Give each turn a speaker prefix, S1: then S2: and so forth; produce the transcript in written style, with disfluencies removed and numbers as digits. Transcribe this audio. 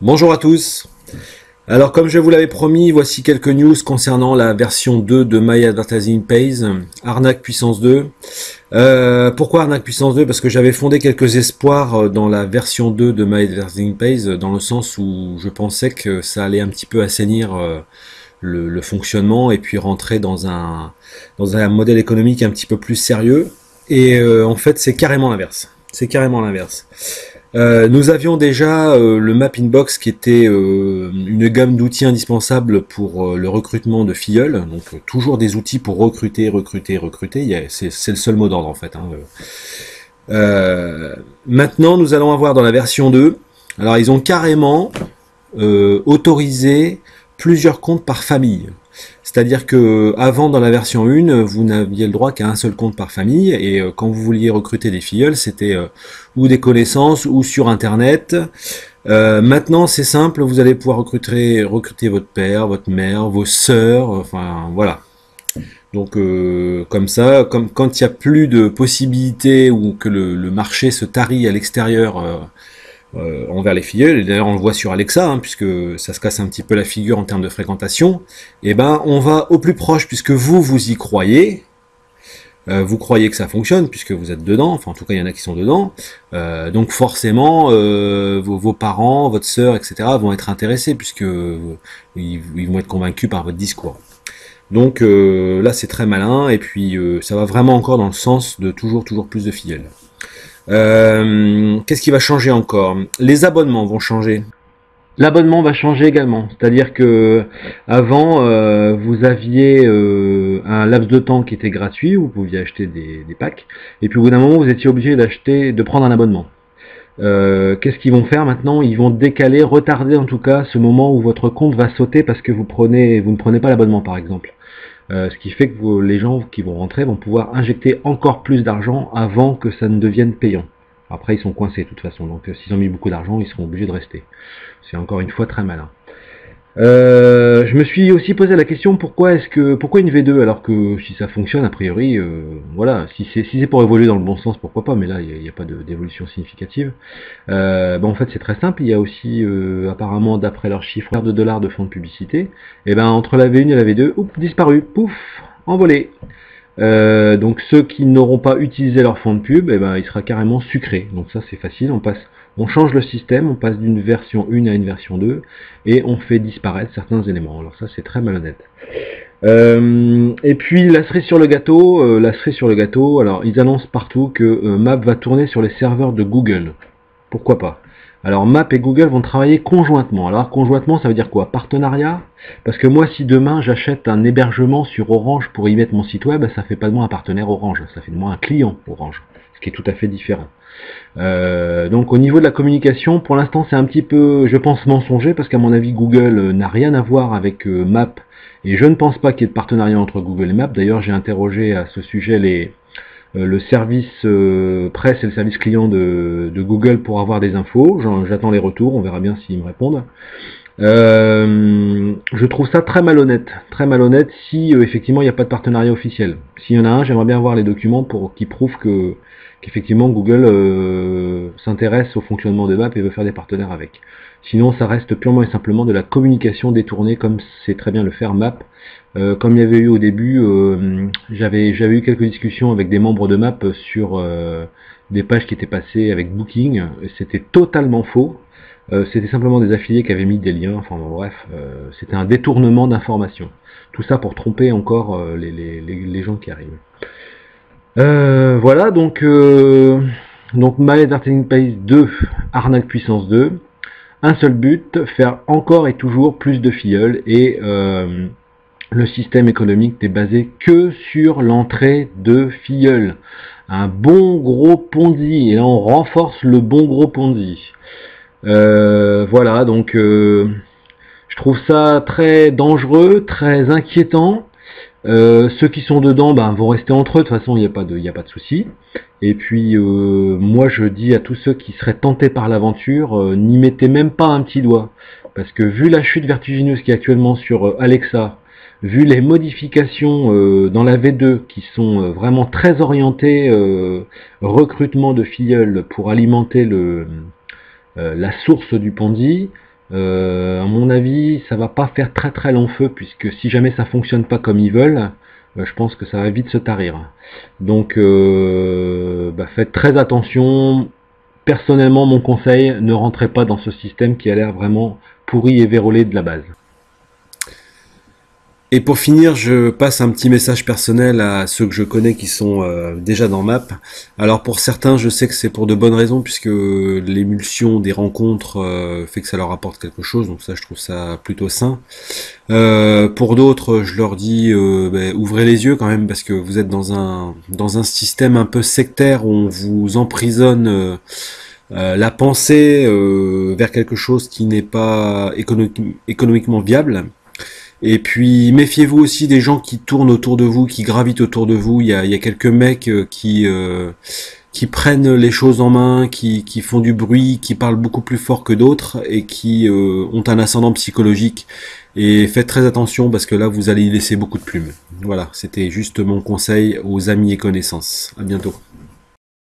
S1: Bonjour à tous. Alors comme je vous l'avais promis, voici quelques news concernant la version 2 de My Advertising Pays, Arnaque puissance 2. Pourquoi Arnaque puissance 2? Parce que j'avais fondé quelques espoirs dans la version 2 de My Advertising Pays, dans le sens où je pensais que ça allait un petit peu assainir le fonctionnement et puis rentrer dans un modèle économique un petit peu plus sérieux. Et en fait, c'est carrément l'inverse. C'est carrément l'inverse. Nous avions déjà le Map Inbox qui était une gamme d'outils indispensables pour le recrutement de filleuls, donc toujours des outils pour recruter. C'est le seul mot d'ordre en fait. Maintenant, nous allons avoir dans la version 2, alors ils ont carrément autorisé plusieurs comptes par famille. C'est-à-dire que avant, dans la version 1, vous n'aviez le droit qu'à un seul compte par famille, et quand vous vouliez recruter des filleuls, c'était ou des connaissances ou sur Internet. Maintenant, c'est simple, vous allez pouvoir recruter votre père, votre mère, vos sœurs, enfin voilà. Donc comme ça, comme quand il n'y a plus de possibilités ou que le marché se tarit à l'extérieur envers les filleuls, et d'ailleurs on le voit sur Alexa, puisque ça se casse un petit peu la figure en termes de fréquentation, et ben on va au plus proche, puisque vous y croyez, vous croyez que ça fonctionne, puisque vous êtes dedans, enfin en tout cas il y en a qui sont dedans, donc forcément vos parents, votre sœur, etc. vont être intéressés, puisque ils vont être convaincus par votre discours. Donc là c'est très malin, et puis ça va vraiment encore dans le sens de toujours plus de filleuls. Qu'est-ce qui va changer encore? Les abonnements vont changer. L'abonnement va changer également, c'est-à-dire que avant vous aviez un laps de temps qui était gratuit, où vous pouviez acheter des packs, et puis au bout d'un moment vous étiez obligé de prendre un abonnement. Qu'est-ce qu'ils vont faire maintenant? Ils vont décaler, retarder en tout cas ce moment où votre compte va sauter parce que vous ne prenez pas l'abonnement par exemple. Ce qui fait que les gens qui vont rentrer vont pouvoir injecter encore plus d'argent avant que ça ne devienne payant. Après, ils sont coincés de toute façon, donc s'ils ont mis beaucoup d'argent, ils seront obligés de rester. C'est encore une fois très malin. Je me suis aussi posé la question pourquoi une V2 alors que si ça fonctionne a priori voilà, si c'est pour évoluer dans le bon sens, pourquoi pas, mais là il n'y a pas d'évolution significative. En fait c'est très simple, il y a aussi apparemment d'après leurs chiffres de dollars de fonds de publicité, et ben entre la V1 et la V2, disparu, pouf, envolé. Donc ceux qui n'auront pas utilisé leur fonds de pub, il sera carrément sucré. Donc ça c'est facile, on change le système, on passe d'une version 1 à une version 2, et on fait disparaître certains éléments. Alors ça c'est très malhonnête. Et puis la cerise sur le gâteau, alors ils annoncent partout que Map va tourner sur les serveurs de Google. Pourquoi pas? Alors Map et Google vont travailler conjointement. Alors conjointement, ça veut dire quoi? Partenariat? Parce que moi, si demain j'achète un hébergement sur Orange pour y mettre mon site web, ça fait pas de moi un partenaire Orange, ça fait de moi un client Orange, ce qui est tout à fait différent. Donc au niveau de la communication, pour l'instant c'est un petit peu, je pense, mensonger, parce qu'à mon avis Google n'a rien à voir avec Map, et je ne pense pas qu'il y ait de partenariat entre Google et Map. D'ailleurs j'ai interrogé à ce sujet le service presse et le service client de Google pour avoir des infos. J'attends les retours, on verra bien s'ils me répondent. Je trouve ça très malhonnête si effectivement il n'y a pas de partenariat officiel. S'il y en a un, j'aimerais bien voir les documents qui prouvent qu'effectivement Google s'intéresse au fonctionnement de Map et veut faire des partenaires avec. Sinon ça reste purement et simplement de la communication détournée, comme c'est très bien le faire Map. Comme il y avait eu au début, j'avais eu quelques discussions avec des membres de Map sur des pages qui étaient passées avec Booking. C'était totalement faux. C'était simplement des affiliés qui avaient mis des liens, enfin bon, bref, c'était un détournement d'informations. Tout ça pour tromper encore les gens qui arrivent. Voilà, donc My Advertising Pays 2, Arnaque puissance 2. Un seul but, faire encore et toujours plus de filleuls, et le système économique n'est basé que sur l'entrée de filleuls. Un bon gros Ponzi, et là on renforce le bon gros Ponzi. Voilà, donc je trouve ça très dangereux, très inquiétant. Ceux qui sont dedans vont rester entre eux, de toute façon il n'y a pas de souci. Et puis moi je dis à tous ceux qui seraient tentés par l'aventure, n'y mettez même pas un petit doigt. Parce que vu la chute vertigineuse qui est actuellement sur Alexa, vu les modifications dans la V2 qui sont vraiment très orientées recrutement de filleuls pour alimenter la source du Ponzi, À mon avis, ça va pas faire très très long feu, puisque si jamais ça fonctionne pas comme ils veulent, je pense que ça va vite se tarir. Donc faites très attention. Personnellement, mon conseil, ne rentrez pas dans ce système qui a l'air vraiment pourri et vérolé de la base.
S2: Et pour finir, je passe un petit message personnel à ceux que je connais qui sont déjà dans Map. Alors pour certains, je sais que c'est pour de bonnes raisons puisque l'émulsion des rencontres fait que ça leur apporte quelque chose, donc ça je trouve ça plutôt sain. Pour d'autres, je leur dis ouvrez les yeux quand même parce que vous êtes dans un système un peu sectaire où on vous emprisonne la pensée vers quelque chose qui n'est pas économiquement viable. Et puis méfiez-vous aussi des gens qui tournent autour de vous, qui gravitent autour de vous. Il y a quelques mecs qui prennent les choses en main, qui font du bruit, qui parlent beaucoup plus fort que d'autres et qui ont un ascendant psychologique. Et faites très attention parce que là vous allez y laisser beaucoup de plumes. Voilà, c'était juste mon conseil aux amis et connaissances. À bientôt.